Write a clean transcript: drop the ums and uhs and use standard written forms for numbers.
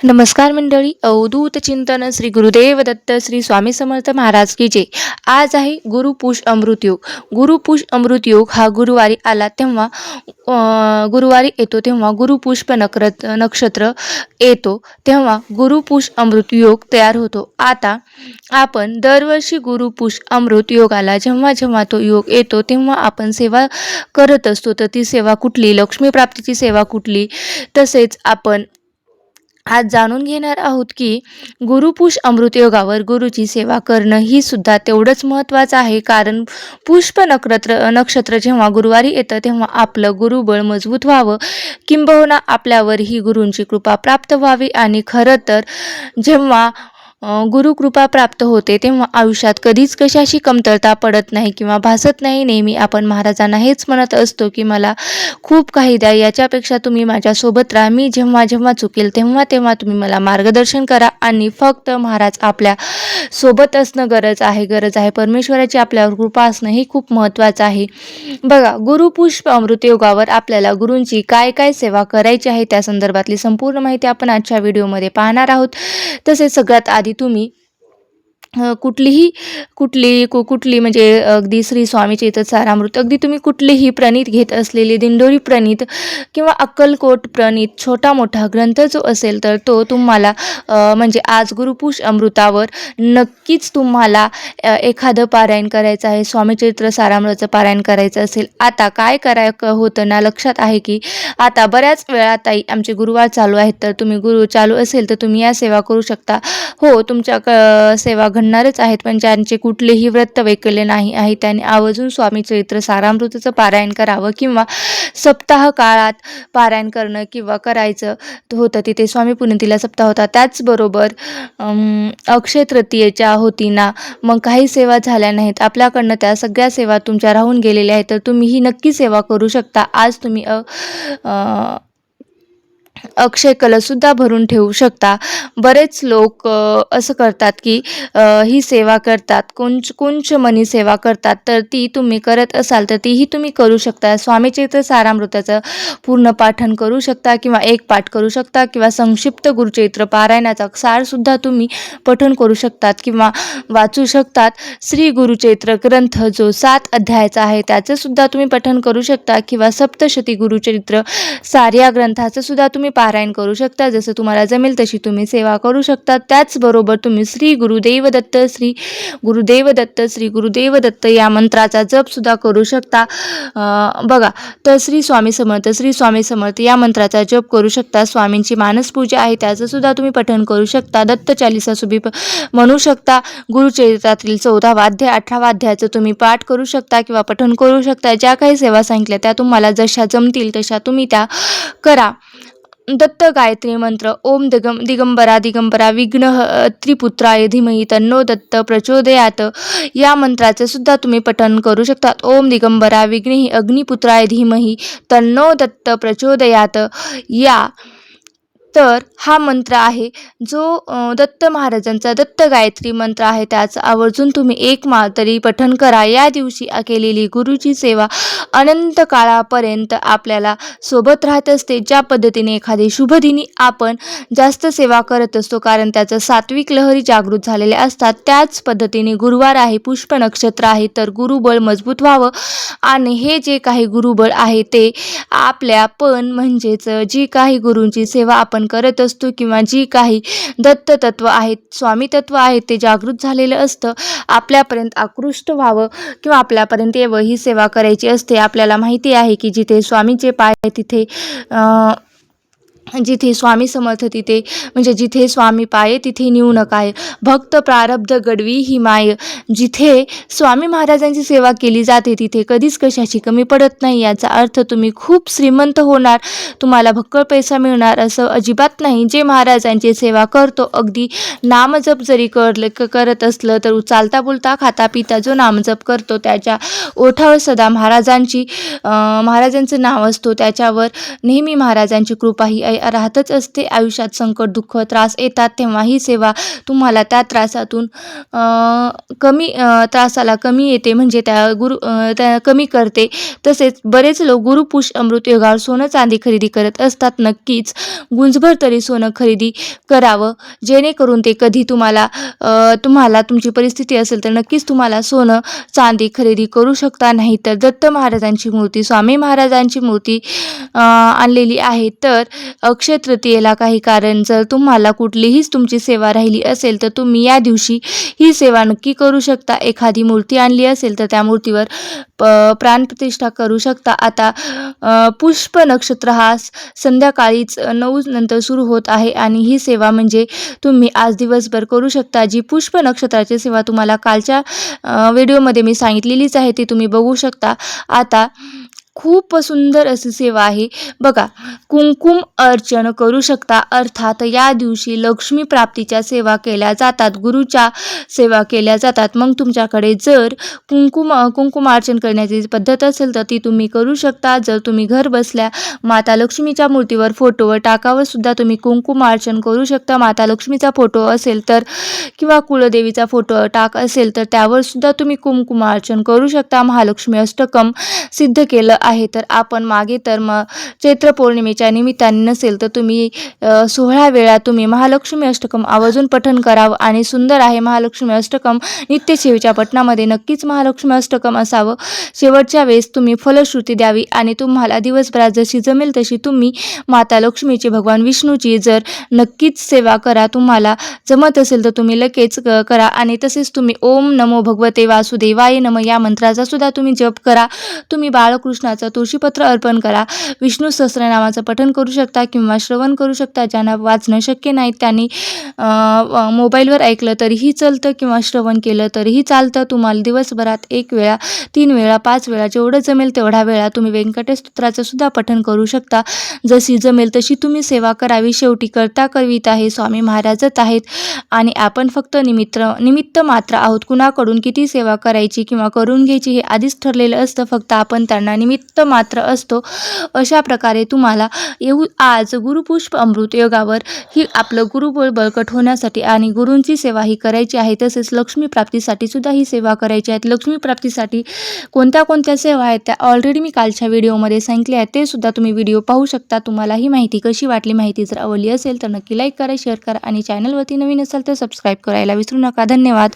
नमस्कार मंडळी. अवधूत चिंतन श्री गुरुदेव दत्त श्री स्वामी समर्थ महाराज की जय. आज आहे गुरुपुष अमृत योग. गुरुपुष अमृत योग हा गुरुवारी आला तेव्हा गुरुवारी येतो तेव्हा गुरुपुष्प नक्षत्र येतो तेव्हा गुरुपुष अमृत योग तयार होतो. आता आपण दरवर्षी गुरुपुष अमृत योगाला जेव्हा जेव्हा तो योग येतो तेव्हा आपण सेवा करत असतो. तर ती सेवा कुठली, लक्ष्मी प्राप्तीची सेवा कुठली, तसेच आपण आज जाणून घेणार आहोत की गुरुपुष अमृत योगावर गुरुची सेवा करणं ही सुद्धा तेवढंच महत्त्वाचं आहे. कारण पुष्प नक्षत्र जेव्हा गुरुवारी येतं तेव्हा आपलं गुरुबळ मजबूत व्हावं, किंबहुना आपल्यावर ही गुरूंची कृपा प्राप्त व्हावी. आणि खरं तर जेव्हा गुरुकृपा प्राप्त होते तेव्हा आयुष्यात कधीच कशाची कमतरता पडत नाही किंवा भासत नाही. नेहमी आपण महाराजांना हेच म्हणत असतो की मला खूप काही द्या, याच्यापेक्षा तुम्ही माझ्यासोबत राहा. मी जेव्हा जेव्हा चुकेल तेव्हा तेव्हा तुम्ही मला मार्गदर्शन करा. आणि फक्त महाराज आपल्या सोबत असणं गरज आहे. परमेश्वराची आपल्यावर कृपा असणं हे खूप महत्त्वाचं आहे. बघा, गुरुपुष्प अमृत योगावर आपल्याला गुरूंची काय काय सेवा करायची आहे त्या संदर्भातली संपूर्ण माहिती आपण आजच्या व्हिडिओमध्ये पाहणार आहोत. तसेच सगळ्यात आधी तुम्ही कुठली म्हणजे अगदी श्री स्वामी चरित्र सारामृत, अगदी तुम्ही कुठलीही प्रणीत घेत असलेली दिंडोरी प्रणीत किंवा अक्कलकोट प्रणीत छोटा मोठा ग्रंथ जो असेल तर तो तुम्हाला म्हणजे आज गुरुपुष अमृतावर नक्कीच तुम्हाला एखादं पारायण करायचं आहे. स्वामी चरित्र सारामृतचं पारायण करायचं असेल. आता काय होतं ना, लक्षात आहे की आता बऱ्याच वेळा ताई आमचे गुरुवार चालू आहेत, तर तुम्ही गुरु चालू असेल तर तुम्ही या सेवा करू शकता. हो, तुमच्या सेवा घडणारच आहेत, पण ज्यांचे कुठलेही व्रत वैकल्य नाही आहे त्यांनी आवर्जून स्वामी चरित्र सारामृतचं पारायण करावं किंवा सप्ताह काळात पारायण करणं किंवा करायचं होतं. तिथे स्वामी पुण्यतिला सप्ताह होता. त्याचबरोबर अक्षय तृतीयेच्या होती ना, मग काही सेवा झाल्या नाहीत आपल्याकडनं, त्या सगळ्या सेवा तुमच्या राहून गेलेल्या आहेत, तर तुम्ही ही नक्की सेवा करू शकता. आज तुम्ही अक्षय कलशसुद्धा भरून ठेवू शकता. बरेच लोक असं करतात की ही सेवा करतात, कुंच मनी सेवा करतात, तर ती तुम्ही करत असाल तर तीही तुम्ही करू शकता. स्वामी चरित्र सारामृताचं पूर्ण पाठन करू शकता किंवा एक पाठ करू शकता किंवा संक्षिप्त गुरुचरित्र पारायणाचा सारसुद्धा तुम्ही पठण करू शकतात किंवा वाचू शकतात. श्री गुरुचरित्र ग्रंथ जो 7 अध्यायाचा आहे त्याचं सुद्धा तुम्ही पठण करू शकता किंवा सप्तशती गुरुचरित्र सार या ग्रंथाचं सुद्धा तुम्ही पारायण करू शकता. जसं तुम्हाला जमेल तशी तुम्ही सेवा करू शकता. त्याचबरोबर तुम्ही श्री गुरुदेव दत्त श्री गुरुदेव दत्त या मंत्राचा जप सुद्धा करू शकता. बघा, तर श्री स्वामी समर्थ या मंत्राचा जप करू शकता. स्वामींची मानस पूजा आहे त्याचं सुद्धा तुम्ही पठण करू शकता. दत्त चालीसा सुभी म्हणू शकता. गुरुचरित्रातील 14वा अध्याय 18वा अध्यायाचं तुम्ही पाठ करू शकता किंवा पठण करू शकता. ज्या काही सेवा सांगितल्या त्या तुम्हाला जशा जमतील तशा तुम्ही त्या करा. दत्त गायत्री मंत्र ओम दिगंबरा विघ्न त्रिपुत्राय धीमहि तन्नो दत्त प्रचोदयात या मंत्राचे सुद्धा तुम्ही पठण करू शकता. ओम दिगंबरा विघ्नेहि अग्निपुत्राय धीमहि तन्नो दत्त प्रचोदयात या, तर हा मंत्र आहे जो दत्त महाराजांचा दत्त गायत्री मंत्र आहे. त्याचा आवर्जून तुम्ही एक माळ तरी पठण करा. या दिवशी केलेली गुरुची सेवा अनंत काळापर्यंत आपल्याला सोबत राहत असते. ज्या पद्धतीने एखादी शुभदिनी आपण जास्त सेवा करत असतो कारण त्याचं सात्विक लहरी जागृत झालेल्या असतात, त्याच पद्धतीने गुरुवार आहे, पुष्प नक्षत्र आहे, तर गुरुबळ मजबूत व्हावं आणि हे जे काही गुरुबळ आहे ते आपल्या पण म्हणजेच जी काही गुरूंची सेवा आपण करत असतो किंवा जी काही दत्त तत्व आहेत, स्वामी तत्व आहेत ते जागृत झालेलं असतं. आपल्यापर्यंत आकृष्ट व्हावं किंवा आपल्यापर्यंत यावं ही सेवा करायची असते. आपल्याला माहिती आहे की जिथे स्वामीचे पाय तिथे जिथे स्वामी समर्थ तिथे म्हणजे जिथे स्वामी पाये तिथे न्यून काय, भक्त प्रारब्ध गडवी ही माय. जिथे स्वामी महाराजांची सेवा केली जाते तिथे कधीच कशाची कमी पडत नाही. याचा अर्थ तुम्ही खूप श्रीमंत होणार, तुम्हाला भक्कळ पैसा मिळणार असं अजिबात नाही. जे महाराजांची सेवा करतो, अगदी नामजप जरी करत असलं तर चालता बोलता खाता पिता जो नामजप करतो त्याच्या ओठावर सदा महाराजांचं नाव असतो, त्याच्यावर नेहमी महाराजांची कृपा ही राहतच असते. आयुष्यात संकट, दुःख, त्रास येतात तेव्हा ही सेवा तुम्हाला त्या त्रासातून त्रासाला कमी येते, म्हणजे त्या कमी करते. तसेच बरेच लोक गुरुपुष्प अमृत योगावर सोनं चांदी खरेदी करत असतात. नक्कीच गुंजभर तरी सोनं खरेदी करावं, जेणेकरून ते कधी तुम्हाला तुमची परिस्थिती असेल तर नक्कीच तुम्हाला सोनं चांदी खरेदी करू शकता. नाही तर दत्त महाराजांची मूर्ती, स्वामी महाराजांची मूर्ती आणलेली आहे. तर अक्षय तृतीयेला काही कारण जर तुम्हाला कुठलीही तुमची सेवा राहिली असेल तर तुम्ही या दिवशी ही सेवा नक्की करू शकता. एखादी मूर्ती आणली असेल तर त्या मूर्तीवर प्राणप्रतिष्ठा करू शकता. आता पुष्प नक्षत्र हा संध्याकाळीच 9 नंतर सुरू होत आहे आणि ही सेवा म्हणजे तुम्ही आज दिवसभर करू शकता. जी पुष्प नक्षत्राची सेवा तुम्हाला कालच्या व्हिडिओमध्ये मी सांगितलेलीच आहे, ती तुम्ही बघू शकता. आता खूप सुंदर अशी सेवा आहे बघा. कुंकुम अर्चन करू शकता. अर्थात या दिवशी लक्ष्मी प्राप्तीच्या सेवा केल्या जातात, गुरुच्या सेवा केल्या जातात. मग तुमच्याकडे जर कुंकुमार्चन करण्याची पद्धत असेल तर ती तुम्ही करू शकता. जर तुम्ही घर बसल्या माता लक्ष्मीच्या मूर्तीवर, फोटोवर, टाकावर सुद्धा तुम्ही कुंकुमार्चन करू शकता. माता लक्ष्मीचा फोटो असेल तर किंवा कुलदेवीचा फोटो टाक असेल तर त्यावर सुद्धा तुम्ही कुंकुमार्चन करू शकता. महालक्ष्मी अष्टकम सिद्ध केलं आहे. तर आपण मागे तर चैत्र पौर्णिमेच्या निमित्ताने नसेल तर तुम्ही 16 वेळा तुम्ही महालक्ष्मी अष्टकम आवर्जून पठण करावं आणि सुंदर आहे महालक्ष्मी अष्टकम. नित्यसेवेच्या पठणामध्ये नक्कीच महालक्ष्मी अष्टकम असावं. शेवटच्या वेळेस तुम्ही फलश्रुती द्यावी आणि तुम्हाला दिवसभरात जशी जमेल तशी तुम्ही माता लक्ष्मीची, भगवान विष्णूची जर नक्कीच सेवा करा. तुम्हाला जमत असेल तर तुम्ही लगेच करा. आणि तसेच तुम्ही ओम नमो भगवते वासुदेवाय नम या मंत्राचा सुद्धा तुम्ही जप करा. तुम्ही बाळकृष्णाचं तुळशीपत्र अर्पण करा. विष्णू सहस्रनामाचं पठण करू शकता किंवा श्रवण करू शकता. ज्यांना वाचणं शक्य नाही त्यांनी मोबाईलवर ऐकलं तरीही चालतं किंवा श्रवण केलं तरीही चालतं. तुम्हाला दिवसभरात 1 वेळा, 3 वेळा, 5 वेळा जेवढं जमेल तेवढ्या वेळा तुम्ही व्यंकटेश स्तोत्राचं सुद्धा पठण करू शकता. जशी जमेल तशी तुम्ही सेवा करावी. शेवटी करता करविता हे स्वामी महाराजच आहेत आणि आपण फक्त निमित्त मात्र आहोत. कुणाकडून किती सेवा करायची किंवा करून घ्यायची हे आधीच ठरलेलं असतं, फक्त आपण त्यांना निमित्त मात्र असतो. अशा प्रकारे तुम्हाला आज गुरुपुष्प अमृत योगावर ही आपलं गुरुबळ बळकट होण्यासाठी आणि गुरूंची सेवा ही करायची आहे. तसेच लक्ष्मी प्राप्तीसाठी सुद्धा ही सेवा करायची आहे. लक्ष्मी प्राप्तीसाठी कोणत्या सेवा आहेत त्या ऑलरेडी मी कालच्या व्हिडिओमध्ये सांगितले आहेत, ते सुद्धा तुम्ही व्हिडिओ पाहू शकता. तुम्हाला ही माहिती कशी वाटली, माहिती जर आवडली असेल तर नक्की लाईक करा, शेअर करा आणि चॅनलवरती नवीन असाल तर सबस्क्राईब करायला विसरू नका. धन्यवाद.